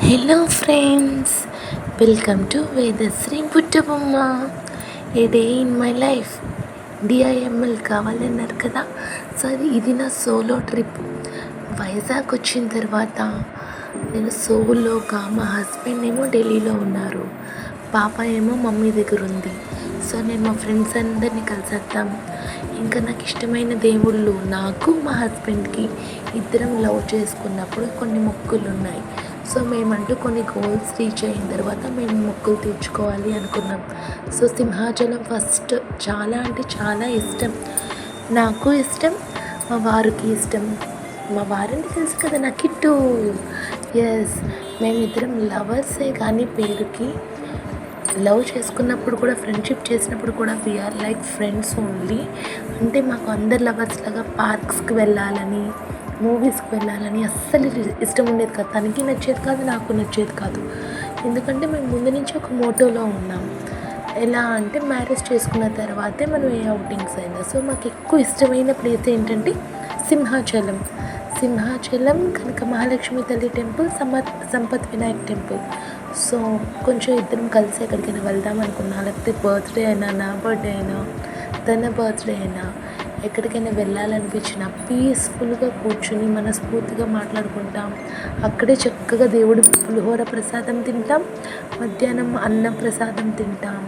Hello friends, welcome to Vedasri Buttabomma. A day in my life. DIML కావాలన్నారు కదా, so ఇది నా సోలో ట్రిప్. వైజాగ్ వచ్చిన తర్వాత నేను సోలోగా, మా హస్బెండ్ ఏమో ఢిల్లీలో ఉన్నారు, పాప ఏమో మమ్మీ దగ్గర ఉంది. సో నేను మా ఫ్రెండ్స్ అందరినీ కలిసేద్దాం. ఇంకా నాకు ఇష్టమైన దేవుళ్ళు, నాకు మా హస్బెండ్కి ఇద్దరం లవ్ చేసుకున్నప్పుడు కొన్ని మొక్కులు ఉన్నాయి. సో మేమంటూ కొన్ని గోల్స్ రీచ్ అయిన తర్వాత మేము మొక్కులు తీర్చుకోవాలి అనుకున్నాం. సో సింహాచలం ఫస్ట్ చాలా అంటే చాలా ఇష్టం, నాకు ఇష్టం, మా వారికి ఇష్టం. మా వారిని తెలుసు కదా, నా కిట్టు. ఎస్, మేమిద్దరం లవర్సే, కానీ పేరుకి లవ్ చేసుకున్నప్పుడు కూడా, ఫ్రెండ్షిప్ చేసినప్పుడు కూడా వీఆర్ లైక్ ఫ్రెండ్స్ ఓన్లీ. అంటే మాకు అందరు లవర్స్ లాగా పార్క్స్కి వెళ్ళాలని, మూవీస్కి వెళ్ళాలని అస్సలు ఇష్టం ఉండేది కాదు. తనకి నచ్చేది కాదు, నాకు నచ్చేది కాదు. ఎందుకంటే మేము ముందు నుంచి ఒక మోటోలో ఉన్నాం. ఎలా అంటే మ్యారేజ్ చేసుకున్న తర్వాతే మనం ఏ అవుటింగ్స్ అయినా. సో మాకు ఎక్కువ ఇష్టమైన ప్లేస్ ఏంటంటే సింహాచలం. కనక మహాలక్ష్మి తల్లి temple, Sampath Vinayak temple. So కొంచెం ఇద్దరం కలిసి ఎక్కడికైనా వెళ్దాం అనుకున్నా, లేకపోతే బర్త్డే అయినా, నా బర్త్డే అయినా, తన బర్త్డే అయినా, ఎక్కడికైనా వెళ్ళాలనిపించిన పీస్ఫుల్గా కూర్చుని మనస్ఫూర్తిగా మాట్లాడుకుంటాం. అక్కడే చక్కగా దేవుడి పులిహోర ప్రసాదం తింటాం, మధ్యాహ్నం అన్న ప్రసాదం తింటాం.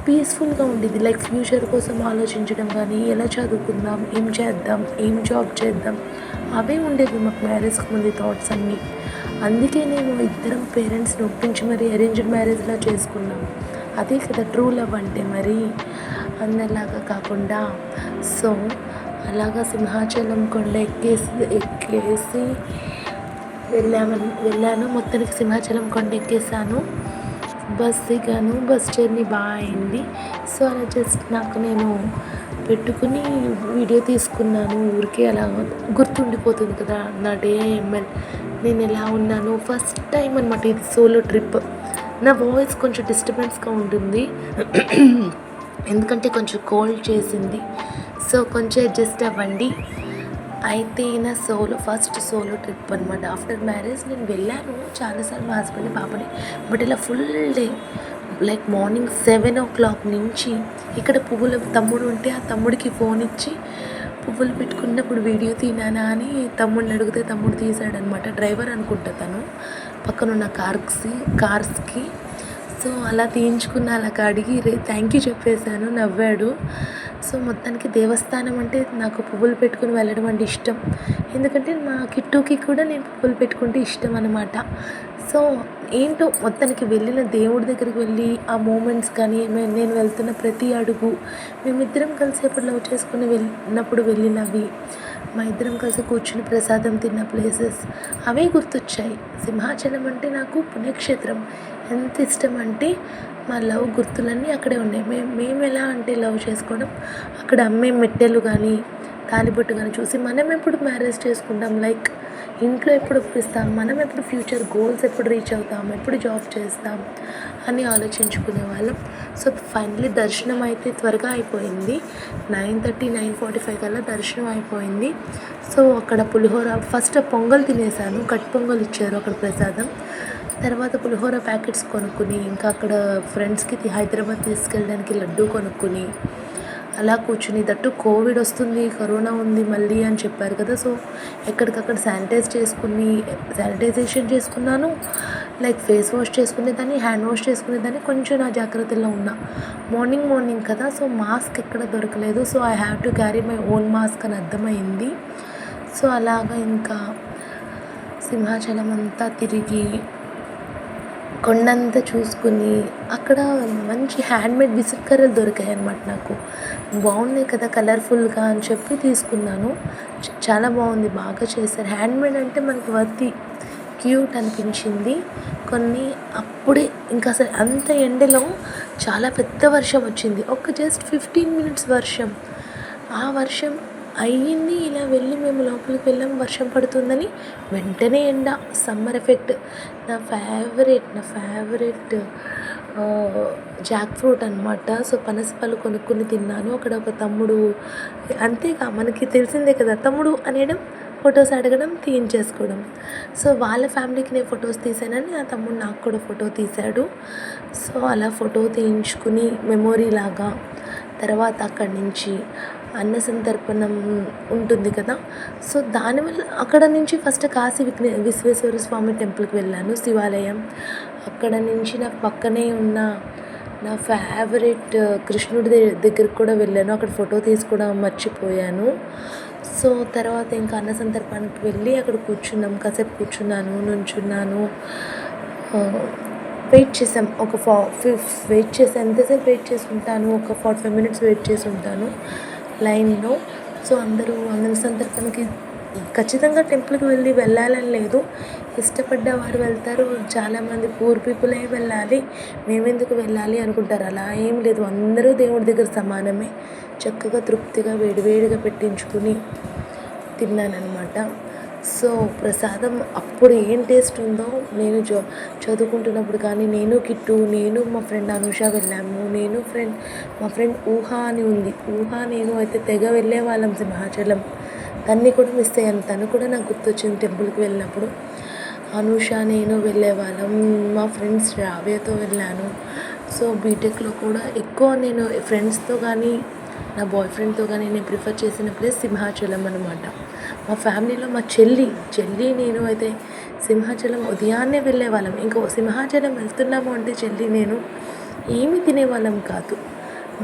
పీస్ఫుల్గా ఉండేది. లైక్ ఫ్యూచర్ కోసం ఆలోచించడం కానీ, ఎలా చదువుకుందాం, ఏం చేద్దాం, ఏం జాబ్ చేద్దాం, అవే ఉండేవి మాకు మ్యారేజ్కి ముందు థాట్స్ అన్నీ. అందుకే నేను ఇద్దరం పేరెంట్స్ని ఒప్పించి మరి అరేంజ్డ్ మ్యారేజ్లా చేసుకున్నాం. అదే కదా ట్రూ లవ్ అంటే. మరి అందరిలాగా కాకుండా. సో అలాగా సింహాచలం కొండ ఎక్కేసి వెళ్ళాను. మొత్తానికి సింహాచలం కొండ ఎక్కేసాను, బస్ దిగాను. బస్ జర్నీ బాగా అయింది. సో అలా జస్ట్ నాకు నేను పెట్టుకుని వీడియో తీసుకున్నాను. ఊరికే అలా గుర్తుండిపోతుంది కదా నా డిఐఎంఎల్, నేను ఎలా ఉన్నాను. ఫస్ట్ టైం అనమాట ఇది సోలో ట్రిప్. నా వాయిస్ కొంచెం డిస్టర్బెన్స్గా ఉంటుంది ఎందుకంటే కొంచెం కోల్డ్ చేసింది. సో కొంచెం అడ్జస్ట్ అవ్వండి. అయితే నా ఫస్ట్ సోలో ట్రిప్ అనమాట. ఆఫ్టర్ మ్యారేజ్ నేను వెళ్ళాను చాలాసార్లు మా హస్బెండ్ పాపని, బట్ ఇలా full day, like morning 7 o'clock నుంచి ఇక్కడ తమ్ముడు ఉంటే ఆ తమ్ముడికి ఫోన్ ఇచ్చి పువ్వులు పెట్టుకున్నప్పుడు వీడియో తీనానా అని తమ్ముడిని అడిగితే తమ్ముడు తీశాడనమాట. డ్రైవర్ అనుకుంటా తను, పక్కనున్న కార్స్కి. సో అలా తీయించుకున్న, అలా అడిగి థ్యాంక్ యూ చెప్పేశాను, నవ్వాడు. సో మొత్తానికి దేవస్థానం అంటే నాకు పువ్వులు పెట్టుకుని వెళ్ళడం అంటే ఇష్టం. ఎందుకంటే మా కిట్టుకి కూడా నేను పువ్వులు పెట్టుకుంటే ఇష్టం అనమాట. సో ఏంటో మొత్తానికి వెళ్ళిన దేవుడి దగ్గరికి వెళ్ళి ఆ మూమెంట్స్ కానీ, నేను వెళ్తున్న ప్రతి అడుగు, మేమిద్దరం కలిసి ఎప్పుడు లవ్ చేసుకుని వెళ్ళినప్పుడు వెళ్ళినవి, మా ఇద్దరం కలిసి కూర్చుని ప్రసాదం తిన్న ప్లేసెస్, అవే గుర్తొచ్చాయి. సింహాచలం అంటే నాకు పుణ్యక్షేత్రం. ఎంత ఇష్టం అంటే మా లవ్ గుర్తులన్నీ అక్కడే ఉన్నాయి. మేము ఎలా అంటే లవ్ చేసుకోవడం, అక్కడ అమ్మే మెట్టెలు కానీ, తాలిబొట్టు కానీ చూసి మనం ఎప్పుడు మ్యారేజ్ చేసుకుంటాం, లైక్ ఇంట్లో ఎప్పుడు ఒప్పిస్తాం, మనం ఎప్పుడు ఫ్యూచర్ గోల్స్ ఎప్పుడు రీచ్ అవుతాం, ఎప్పుడు జాబ్ చేస్తాం అని ఆలోచించుకునే వాళ్ళం. సో ఫైనలీ దర్శనం అయితే త్వరగా అయిపోయింది. 9:30, 9:45 కల్లా దర్శనం అయిపోయింది. సో అక్కడ పులిహోర, ఫస్ట్ పొంగల్ తినేసాను, కట్ పొంగల్ ఇచ్చారు అక్కడ ప్రసాదం. తర్వాత పులిహోర ప్యాకెట్స్ కొనుక్కుని, ఇంకా అక్కడ ఫ్రెండ్స్కి హైదరాబాద్ తీసుకెళ్ళడానికి లడ్డూ కొనుక్కుని, అలా కూర్చుని, దట్టు కోవిడ్ వస్తుంది, కరోనా ఉంది మళ్ళీ అని చెప్పారు కదా. సో ఎక్కడికక్కడ శానిటైజేషన్ చేసుకున్నాను. లైక్ ఫేస్ వాష్ చేసుకునేదాన్ని, హ్యాండ్ వాష్ చేసుకునేదాన్ని, కొంచెం నా జాగ్రత్తలో ఉన్నా. మార్నింగ్ కదా, సో మాస్క్ ఎక్కడ దొరకలేదు. So I have to carry my own mask అని అర్థమైంది. సో అలాగా ఇంకా సింహాచలం అంతా తిరిగి, కొండంతా చూసుకుని, అక్కడ మంచి హ్యాండ్మేడ్ విసుక్కర్రలు దొరికాయి అన్నమాట. నాకు బాగున్నాయి కదా కలర్ఫుల్గా అని చెప్పి తీసుకున్నాను. చాలా బాగుంది, బాగా చేశారు. హ్యాండ్మేడ్ అంటే మనకి వర్తి, క్యూట్ అనిపించింది. కొన్ని అప్పుడే ఇంకా అసలు అంత ఎండలో చాలా పెద్ద వర్షం వచ్చింది, ఒక జస్ట్ 15 minutes వర్షం. ఆ వర్షం అయ్యింది, ఇలా వెళ్ళి మేము లోపలికి వెళ్ళాం, వర్షం పడుతుందని. వెంటనే ఎండ, సమ్మర్ ఎఫెక్ట్. నా ఫేవరెట్ జాక్ ఫ్రూట్ అనమాట. సో పనసపళ్ళు కొనుక్కొని తిన్నాను. అక్కడ ఒక తమ్ముడు, అంతేగా మనకి తెలిసిందే కదా, తమ్ముడు అనేయడం ఫొటోస్ అడగడం, తీయించేసుకోవడం. సో వాళ్ళ ఫ్యామిలీకి నేను ఫొటోస్ తీసానని ఆ తమ్ముడు నాకు కూడా ఫోటో తీశాడు. సో అలా ఫోటో తీయించుకుని మెమొరీ లాగా తర్వాత అక్కడి నుంచి అన్న సంతర్పణం ఉంటుంది కదా. సో దానివల్ల అక్కడ నుంచి ఫస్ట్ కాశీ విశ్వేశ్వర స్వామి టెంపుల్కి వెళ్ళాను, శివాలయం. అక్కడ నుంచి నాకు పక్కనే ఉన్న నా ఫేవరెట్ కృష్ణుడి దగ్గరికి కూడా వెళ్ళాను. అక్కడ ఫోటో తీసుకోవడం మర్చిపోయాను. సో తర్వాత ఇంకా అన్న సంతర్పణకి వెళ్ళి అక్కడ కూర్చున్నాం, కాసేపు కూర్చున్నాను, నుంచున్నాను, వెయిట్ చేసాం. వెయిట్ చేసాం. ఎంతసేపు వెయిట్ చేసి ఉంటాను, ఒక 45 minutes వెయిట్ చేసి ఉంటాను లైన్లో. సో అందరూ అన్న సంతర్పణకి ఖచ్చితంగా టెంపుల్కి వెళ్ళాలని లేదు, ఇష్టపడ్డ వారు వెళ్తారు. చాలామంది పూర్ పీపులే వెళ్ళాలి, మేమెందుకు వెళ్ళాలి అనుకుంటారు. అలా ఏం లేదు, అందరూ దేవుడి దగ్గర సమానమే. చక్కగా తృప్తిగా వేడివేడిగా పెట్టించుకుని తిన్నానమాట. సో ప్రసాదం అప్పుడు ఏం టేస్ట్ ఉందో, నేను చదువుకుంటున్నప్పుడు కానీ నేను మా ఫ్రెండ్ అనూష వెళ్ళాము. మా ఫ్రెండ్ ఊహ అని ఉంది. నేను అయితే తెగ వెళ్ళే వాళ్ళం సింహాచలం. తన్ని కూడా మిస్ అయ్యాను. తను కూడా నాకు గుర్తొచ్చింది టెంపుల్కి వెళ్ళినప్పుడు. అనూష నేను వెళ్ళేవాళ్ళం. మా ఫ్రెండ్స్ రావ్యతో వెళ్ళాను. సో బీటెక్లో కూడా ఎక్కువ నేను ఫ్రెండ్స్తో కానీ నా బాయ్ ఫ్రెండ్తో కానీ నేను ప్రిఫర్ చేసిన ప్లేస్ సింహాచలం అనమాట. మా ఫ్యామిలీలో మా చెల్లి నేను అయితే సింహాచలం ఉదయాన్నే వెళ్ళేవాళ్ళం. ఇంకా సింహాచలం వెళ్తున్నాము అంటే చెల్లి నేను ఏమీ తినేవాళ్ళం కాదు,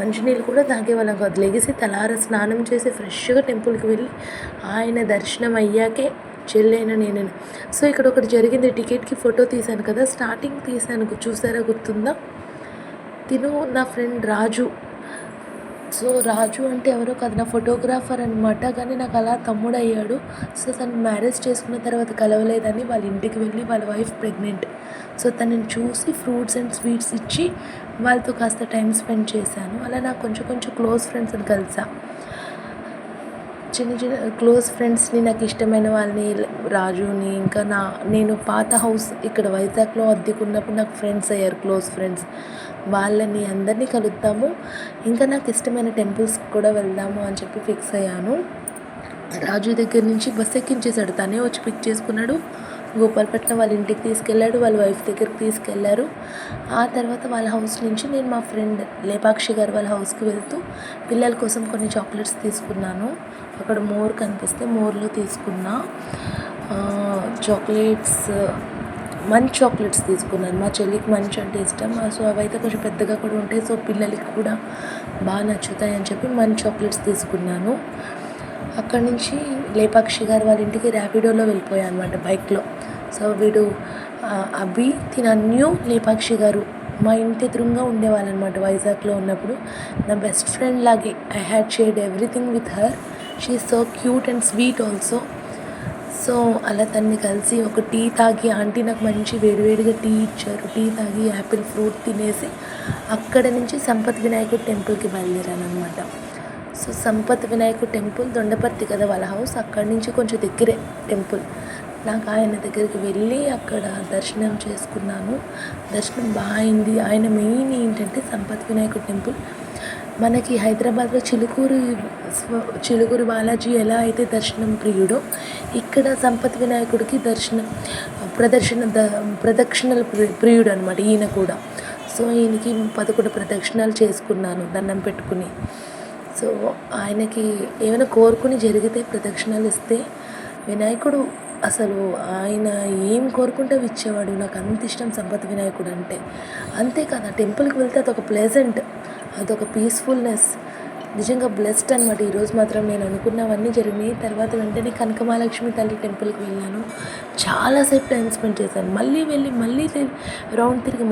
మంచినీళ్ళు కూడా తాగేవాళ్ళం కాదు. లెగిసి తలార స్నానం చేసి ఫ్రెష్గా టెంపుల్కి వెళ్ళి ఆయన దర్శనం అయ్యాకే చెల్లైన నేను. సో ఇక్కడ ఒకటి జరిగింది, టికెట్కి ఫోటో తీశాను కదా, స్టార్టింగ్ తీశాను, చూసారా, గుర్తుందా? నా ఫ్రెండ్ రాజు. సో రాజు అంటే ఎవరో కాదు, నా ఫోటోగ్రాఫర్ అనమాట. కానీ నాకు అలా తమ్ముడు అయ్యాడు. సో తను మ్యారేజ్ చేసుకున్న తర్వాత కలవలేదని వాళ్ళ ఇంటికి వెళ్ళి, వాళ్ళ వైఫ్ ప్రెగ్నెంట్. సో తనని చూసి ఫ్రూట్స్ అండ్ స్వీట్స్ ఇచ్చి వాళ్ళతో కాస్త టైం స్పెండ్ చేశాను. అలా నాకు కొంచెం క్లోజ్ ఫ్రెండ్స్ని కలిసా. చిన్న క్లోజ్ ఫ్రెండ్స్ని, నాకు ఇష్టమైన వాళ్ళని, రాజుని, ఇంకా నేను పాత హౌస్ ఇక్కడ వైజాగ్లో అద్దెకున్నప్పుడు నాకు ఫ్రెండ్స్ అయ్యారు, క్లోజ్ ఫ్రెండ్స్. వాళ్ళని అందరినీ కలుద్దాము, ఇంకా నాకు ఇష్టమైన టెంపుల్స్కి కూడా వెళ్దాము అని చెప్పి ఫిక్స్ అయ్యాను. రాజు దగ్గర నుంచి బస్ ఎక్కించేశాడు, తనే వచ్చి పిక్ చేసుకున్నాడు. గోపాలపట్నం వాళ్ళ ఇంటికి తీసుకెళ్ళాడు, వాళ్ళ వైఫ్ దగ్గరికి తీసుకెళ్లారు. ఆ తర్వాత వాళ్ళ హౌస్ నుంచి నేను మా ఫ్రెండ్ లేపాక్షి గారు వాళ్ళ హౌస్కి వెళ్తూ పిల్లల కోసం కొన్ని చాక్లెట్స్ తీసుకున్నాను. అక్కడ మోర్ కనిపిస్తే మోర్లో తీసుకున్నా. మంచి చాక్లెట్స్ తీసుకున్నాను. మా చెల్లికి మంచి అంటే ఇష్టం. సో అవైతే కొంచెం పెద్దగా కూడా ఉంటాయి, సో పిల్లలకి కూడా బాగా నచ్చుతాయి అని చెప్పి మంచి చాక్లెట్స్ తీసుకున్నాను. అక్కడి నుంచి లేపాక్షి గారు వాళ్ళ ఇంటికి ర్యాపిడోలో వెళ్ళిపోయాను అనమాట, బైక్లో. సో వీడు అభి తినన్యూ లేపాక్షి గారు మా ఇంటి ఎదురుగా ఉండేవాళ్ళనమాట వైజాగ్లో ఉన్నప్పుడు. నా బెస్ట్ ఫ్రెండ్ లాగే, I had shared everything with her. She is so cute and sweet also. So అలా తన్ని కలిసి ఒక టీ తాగి, ఆంటీ నాకు మంచి వేడివేడిగా టీ ఇచ్చారు. టీ తాగి యాపిల్ ఫ్రూట్ తినేసి అక్కడ నుంచి సంపత్ వినాయకుడు టెంపుల్కి బయలుదేరాను అనమాట. సో సంపత్ వినాయకుడు టెంపుల్ దొండపర్తి కదా వాళ్ళ హౌస్, అక్కడి నుంచి కొంచెం దగ్గరే టెంపుల్. నాకు ఆయన దగ్గరికి వెళ్ళి అక్కడ దర్శనం చేసుకున్నాను. దర్శనం బాగా అయింది. ఆయన మెయిన్ ఏంటంటే సంపత్ వినాయకుడు టెంపుల్ మనకి హైదరాబాద్లో చిలుకూరు బాలాజీ ఎలా అయితే దర్శనం ప్రియుడో, ఇక్కడ సంపత్ వినాయకుడికి ప్రదక్షిణల ప్రియుడు అనమాట ఈయన కూడా. సో ఈయనకి 11 ప్రదక్షిణాలు చేసుకున్నాను దండం పెట్టుకుని. సో ఆయనకి ఏమైనా కోరుకుని జరిగితే ప్రదక్షిణాలు ఇస్తే వినాయకుడు అసలు ఆయన ఏం కోరుకుంటే ఇచ్చేవాడు. నాకు అంత ఇష్టం సంపత్ వినాయకుడు అంటే. అంతేకాదు ఆ టెంపుల్కి వెళ్తే అదొక ప్లెజెంట్, అదొక పీస్ఫుల్నెస్, నిజంగా బ్లెస్డ్ అనమాట. ఈరోజు మాత్రం నేను అనుకున్నవన్నీ జరిగినాయి. తర్వాత వెంటనే కనకమహాలక్ష్మి తల్లి టెంపుల్కి వెళ్ళాను. చాలాసేపు టైం స్పెండ్ చేశాను. మళ్ళీ రౌండ్ తిరిగి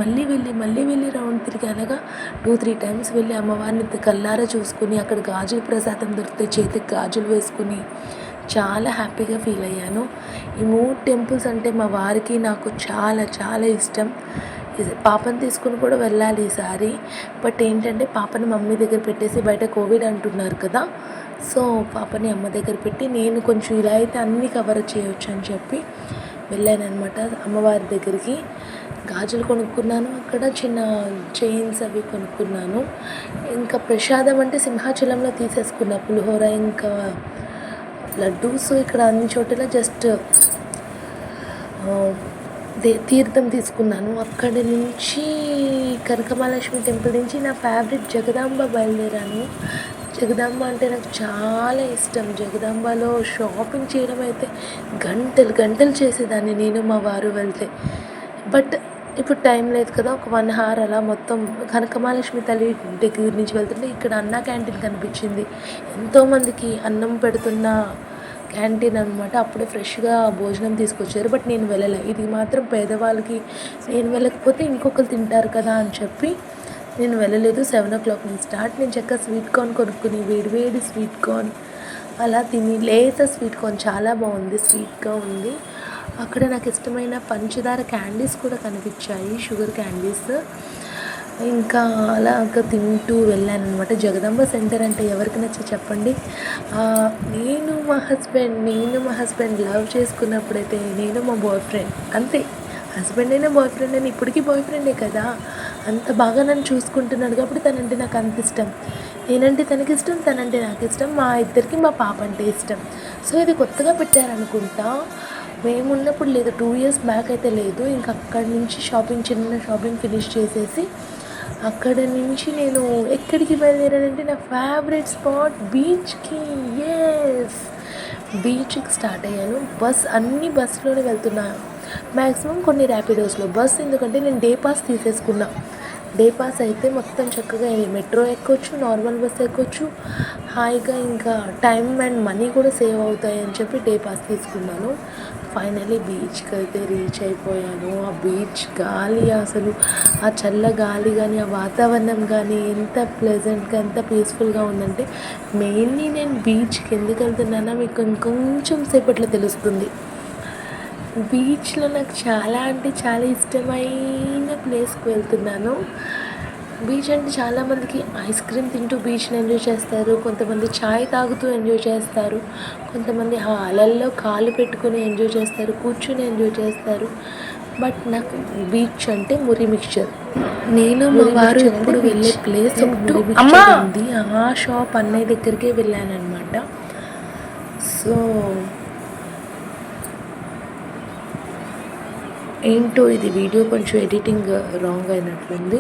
రౌండ్ తిరిగి అలాగా 2-3 times వెళ్ళి అమ్మవారిని కల్లారా చూసుకుని, అక్కడ గాజుల ప్రసాదం దొరికితే చేతికి గాజులు వేసుకుని చాలా హ్యాపీగా ఫీల్ అయ్యాను. ఈ 3 temples అంటే మా వారికి నాకు చాలా చాలా ఇష్టం. పాపను తీసుకుని కూడా వెళ్ళాలి ఈసారి. బట్ ఏంటంటే పాపని మమ్మీ దగ్గర పెట్టేసి, బయట కోవిడ్ అంటున్నారు కదా, సో పాపని అమ్మ దగ్గర పెట్టి నేను కొంచెం ఇలా అయితే అన్నీ కవర్ చేయొచ్చు అని చెప్పి వెళ్ళాను అనమాట అమ్మవారి దగ్గరికి. గాజులు కొనుక్కున్నాను, అక్కడ చిన్న చైన్స్ అవి కొనుక్కున్నాను. ఇంకా ప్రసాదం అంటే సింహాచలంలో తీసేసుకున్న పులిహోర, ఇంకా లడ్డూస్ ఇక్కడ అన్ని చోట్ల జస్ట్ తీర్థం తీసుకున్నాను. అక్కడి నుంచి కనకమహాలక్ష్మి టెంపుల్ నుంచి నా ఫేవరెట్ జగదాంబ బయలుదేరాను. జగదాంబ అంటే నాకు చాలా ఇష్టం. జగదాంబలో షాపింగ్ చేయడం అయితే గంటలు గంటలు చేసేదాన్ని నేను మా వారు వెళ్తే. బట్ ఇప్పుడు టైం లేదు కదా, ఒక 1 hour అలా మొత్తం కనకమహాలక్ష్మి తల్లి దగ్గర నుంచి వెళ్తుంటే ఇక్కడ అన్నా క్యాంటీన్ కనిపించింది. ఎంతోమందికి అన్నం పెడుతున్న క్యాంటీన్ అనమాట. అప్పుడే ఫ్రెష్గా భోజనం తీసుకొచ్చారు. బట్ నేను వెళ్ళలే. ఇది మాత్రం పేదవాళ్ళకి, నేను వెళ్ళకపోతే ఇంకొకరు తింటారు కదా అని చెప్పి నేను వెళ్ళలేదు. 7 o'clock నుంచి స్టార్ట్. నేను చక్కగా స్వీట్ కార్న్ కొనుక్కుని వేడివేడి స్వీట్ కార్న్ అలా తిని, లేత స్వీట్ కార్న్ చాలా బాగుంది, స్వీట్గా ఉంది. అక్కడ నాకు ఇష్టమైన పంచదార క్యాండీస్ కూడా కనిపించాయి, షుగర్ క్యాండీస్. ఇంకా అలాగ తింటూ వెళ్ళాను అనమాట. జగదాంబ సెంటర్ అంటే ఎవరికి నచ్చి చెప్పండి. నేను మా హస్బెండ్ లవ్ చేసుకున్నప్పుడైతే నేను మా బాయ్ ఫ్రెండ్ అంతే. హస్బెండ్ అయినా బాయ్ ఫ్రెండ్ అయినా ఇప్పటికీ బాయ్ ఫ్రెండే కదా, అంత బాగా నన్ను చూసుకుంటున్నాడు కాబట్టి తనంటే నాకు అంత ఇష్టం. నేనంటే తనకి ఇష్టం, తనంటే నాకు ఇష్టం. మా ఇద్దరికి మా పాప అంటే ఇష్టం. సో ఇది కొత్తగా పెట్టారనుకుంటా, మేము ఉన్నప్పుడు లేదు, 2 years బ్యాక్ అయితే లేదు. ఇంకా అక్కడి నుంచి చిన్న షాపింగ్ ఫినిష్ చేసేసి అక్కడ నుంచి నేను ఎక్కడికి బయలుదేరానంటే నా ఫేవరెట్ స్పాట్ బీచ్కి. బీచ్కి స్టార్ట్ అయ్యాను. అన్ని బస్సులోనే వెళ్తున్నాను, మ్యాక్సిమం కొన్ని ర్యాపిడోస్లో. ఎందుకంటే నేను డే పాస్ తీసేసుకున్నా. డే పాస్ అయితే మొత్తం చక్కగా మెట్రో ఎక్కొచ్చు, నార్మల్ బస్ ఎక్కొచ్చు హాయిగా. ఇంకా టైం అండ్ మనీ కూడా సేవ్ అవుతాయి అని చెప్పి డే పాస్ తీసుకున్నాను. ఫైనలీ బీచ్కి అయితే రీచ్ అయిపోయాను. ఆ బీచ్ గాలి, అసలు ఆ చల్ల గాలి కానీ, ఆ వాతావరణం కానీ ఎంత ప్లెజెంట్గా, ఎంత పీస్ఫుల్గా ఉందంటే, మెయిన్లీ నేను బీచ్కి ఎందుకు వెళ్తున్నానో మీకు ఇంకొంచెం సేపట్లో తెలుస్తుంది. బీచ్లో నాకు చాలా అంటే చాలా ఇష్టమైన ప్లేస్కి వెళ్తున్నాను. బీచ్ అంటే చాలామందికి ఐస్ క్రీమ్ తింటూ బీచ్ని ఎంజాయ్ చేస్తారు, కొంతమంది చాయ్ తాగుతూ ఎంజాయ్ చేస్తారు, కొంతమంది ఆ అలల్లో కాలు పెట్టుకొని ఎంజాయ్ చేస్తారు, కూర్చుని ఎంజాయ్ చేస్తారు. బట్ నాకు బీచ్ అంటే మురి మిక్చర్. నేను మా వారు ఎప్పుడు వెళ్ళే ప్లేస్ ఒక మురి మిక్చర్ ఉంది. ఆ షాప్ అన్నయ్య దగ్గరికే వెళ్ళానమాట. సో ఏంటో ఇది వీడియో కొంచెం ఎడిటింగ్ రాంగ్ అయినట్లుంది.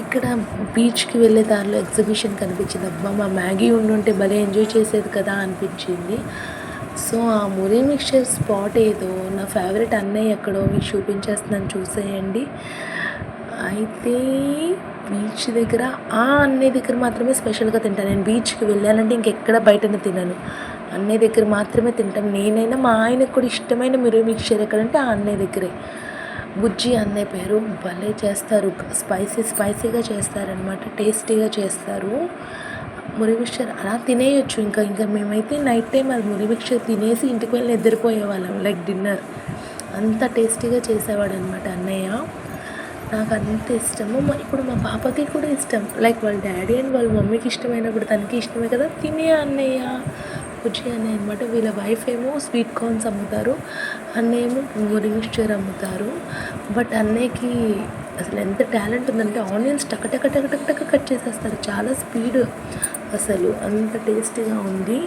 ఇక్కడ బీచ్కి వెళ్ళే దారిలో ఎగ్జిబిషన్ కనిపించింది. అబ్బా, మా మ్యాగీ ఉండుంటే భలే ఎంజాయ్ చేసేది కదా అనిపించింది. సో ఆ మురి మిక్చర్ స్పాట్ ఏదో, నా ఫేవరెట్ అన్నయ్య ఎక్కడో మీకు చూపించేస్తున్నాను, చూసేయండి. అయితే బీచ్ దగ్గర ఆ అన్నయ్య దగ్గర మాత్రమే స్పెషల్గా తింటాను. నేను బీచ్కి వెళ్ళానంటే ఇంకెక్కడ బయటనే తినను, అన్నయ్య దగ్గర మాత్రమే తింటాం. నేనైనా మా ఆయనకు కూడా ఇష్టమైన మురి మిక్చర్ ఎక్కడంటే ఆ అన్నయ్య దగ్గరే. బుజ్జి అన్నయ్య పేరు. భలే చేస్తారు, స్పైసీగా చేస్తారనమాట, టేస్టీగా చేస్తారు. మురి మిక్చర్ అలా తినేయచ్చు. ఇంకా మేమైతే నైట్ టైం అది మురి మిక్చర్ తినేసి ఇంటికి వెళ్ళి నిద్రపోయేవాళ్ళం, లైక్ డిన్నర్. అంత టేస్టీగా చేసేవాడు అనమాట అన్నయ్య. నాకు అంత ఇష్టము. ఇప్పుడు మా పాపకి కూడా ఇష్టం. లైక్ వాళ్ళ డాడీ అండ్ వాళ్ళ మమ్మీకి ఇష్టమైనప్పుడు తనకి ఇష్టమే కదా. తినే అన్నయ్య, బుజ్జి అన్నయ్య అనమాట. వీళ్ళ వైఫ్ ఏమో స్వీట్ కార్న్స్ అమ్ముతారు, అన్నయ్య ఏమో మురి మిక్చర్ అమ్ముతారు. బట్ అన్నయ్యకి అసలు ఎంత టాలెంట్ ఉందంటే ఆనియన్స్ టక కట్ చేసేస్తారు, చాలా స్పీడ్. అసలు అంత టేస్టీగా ఉంది.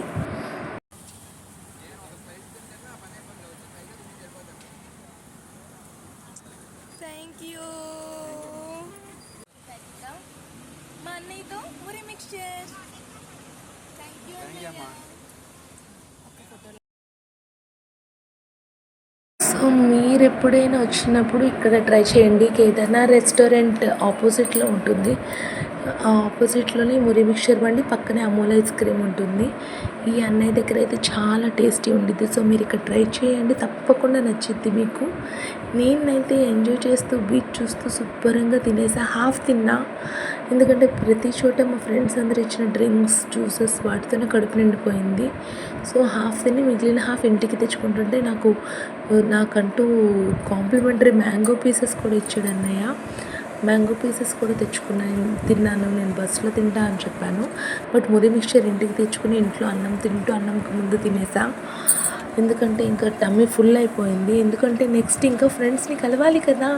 Thank you. మా అన్నయ్యతో మురి మిక్స్చర్. థ్యాంక్ యూ అన్నయ్య. సో మీరు ఎప్పుడైనా వచ్చినప్పుడు ఇక్కడ ట్రై చేయండి. కేదార్నాథ్ రెస్టారెంట్ ఆపోజిట్లో ఉంటుంది. ఆ ఆపోజిట్లోనే మురి మిక్చర్ బండి, పక్కనే అమూల్ ఐస్ క్రీమ్ ఉంటుంది. ఈ అన్నయ్య దగ్గర అయితే చాలా టేస్టీ ఉండిద్ది. సో మీరు ఇక్కడ ట్రై చేయండి, తప్పకుండా నచ్చిద్ది మీకు. నేనైతే ఎంజాయ్ చేస్తూ బీచ్ చూస్తూ శుభ్రంగా తినేసా. హాఫ్ తిన్నా, ఎందుకంటే ప్రతి చోట మా ఫ్రెండ్స్ అందరూ ఇచ్చిన డ్రింక్స్, జ్యూసెస్ వాటితోనే కడుపు నిండిపోయింది. సో హాఫ్ తిని మిగిలిన హాఫ్ ఇంటికి తెచ్చుకుంటుంటే నాకంటూ కాంప్లిమెంటరీ మ్యాంగో పీసెస్ కూడా ఇచ్చాడు అన్నయ్య. మ్యాంగో పీసెస్ కూడా తిన్నాను. నేను బస్సులో తింటా అని చెప్పాను, బట్ మురి మిక్చర్ ఇంటికి తెచ్చుకుని ఇంట్లో అన్నం తింటూ అన్నంకి ముందు తినేసా. ఎందుకంటే ఇంకా టమ్మీ ఫుల్ అయిపోయింది. ఎందుకంటే నెక్స్ట్ ఇంకా ఫ్రెండ్స్ని కలవాలి కదా.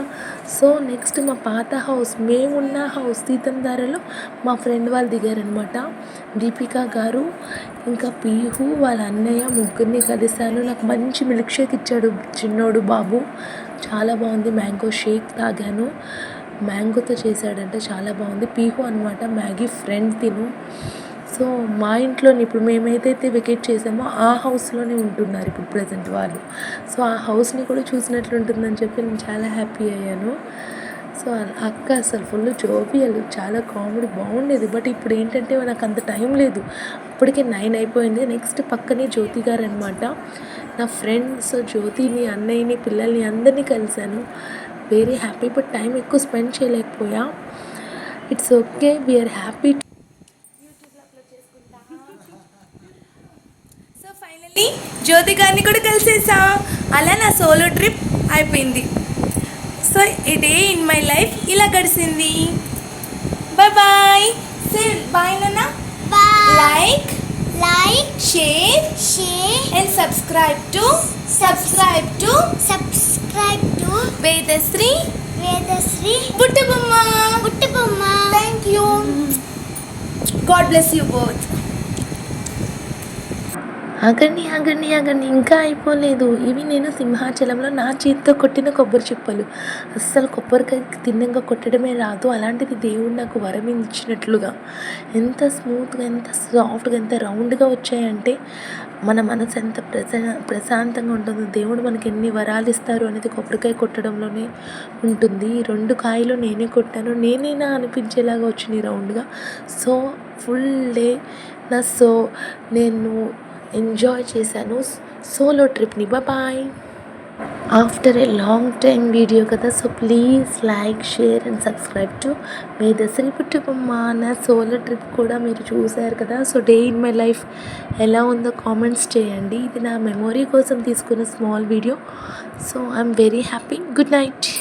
సో నెక్స్ట్ మా పాత హౌస్, మేమున్న హౌస్ సీతంధారలో మా ఫ్రెండ్ వాళ్ళు దిగారనమాట. దీపిక గారు ఇంకా పీహు వాళ్ళ అన్నయ్య ముగ్గురిని కలిశాను. నాకు మంచి మిల్క్ షేక్ ఇచ్చాడు చిన్నోడు బాబు, చాలా బాగుంది. మ్యాంగో షేక్ తాగాను, మ్యాంగోతో చేశాడంటే చాలా బాగుంది. పీహు అనమాట మ్యాగీ ఫ్రెండ్ తిను. సో మా ఇంట్లోని ఇప్పుడు మేమైతే వెకేట్ చేసామో ఆ హౌస్లోనే ఉంటున్నారు ఇప్పుడు ప్రజెంట్ వాళ్ళు. సో ఆ హౌస్ని కూడా చూసినట్లు ఉంటుందని చెప్పి నేను చాలా హ్యాపీ అయ్యాను. సో అక్క అసలు ఫుల్ జోవియల్, చాలా కామెడీ బాగుండేది. బట్ ఇప్పుడు ఏంటంటే నాకు అంత టైం లేదు, అప్పటికే 9 అయిపోయింది. నెక్స్ట్ పక్కనే జ్యోతి గారు అనమాట నా ఫ్రెండ్స్. జ్యోతిని, అన్నయ్యని, పిల్లల్ని అందరినీ కలిశాను. Very happy. బట్ టైం ఎక్కువ స్పెండ్ చేయలేకపోయా. It's okay, we are happy. So finally Jyothi గారిని కూడా కలిసేసా. అలా నా సోలో ట్రిప్ అయిపోయింది. So a day in my life ఇలా గడిచింది. Bye bye. సే బాయ్ నాన్న. Like share and subscribe to Vedasri Buttabomma. Thank you. God bless you both. ఆగండి, ఇంకా అయిపోలేదు. ఇవి నేను సింహాచలంలో నా చేతితో కొట్టిన కొబ్బరి చిప్పలు. అస్సలు కొబ్బరికాయ తిన్నంగా కొట్టడమే రాదు, అలాంటిది దేవుడు నాకు వరం ఇచ్చినట్లుగా ఎంత స్మూత్గా, ఎంత సాఫ్ట్గా, ఎంత రౌండ్గా వచ్చాయంటే మన మనసు ఎంత ప్రశాంతంగా ఉంటుందో. దేవుడు మనకి ఎన్ని వరాలు ఇస్తారు అనేది కొబ్బరికాయ కొట్టడంలోనే ఉంటుంది. ఈ 2 కాయలు నేనే కొట్టాను, నేనేనా అనిపించేలాగా వచ్చింది రౌండ్గా. సో ఫుల్ డే నేను ఎంజాయ్ చేశాను సోలో ట్రిప్ని. Bye. After a long time video కదా, so please like, share and subscribe to Vedasri Buttabomma. నా సోలో ట్రిప్ కూడా మీరు చూశారు కదా. So day in my life ఎలా ఉందో కామెంట్స్ చేయండి. ఇది నా మెమొరీ కోసం తీసుకున్న small video. So I'm very happy. Good night.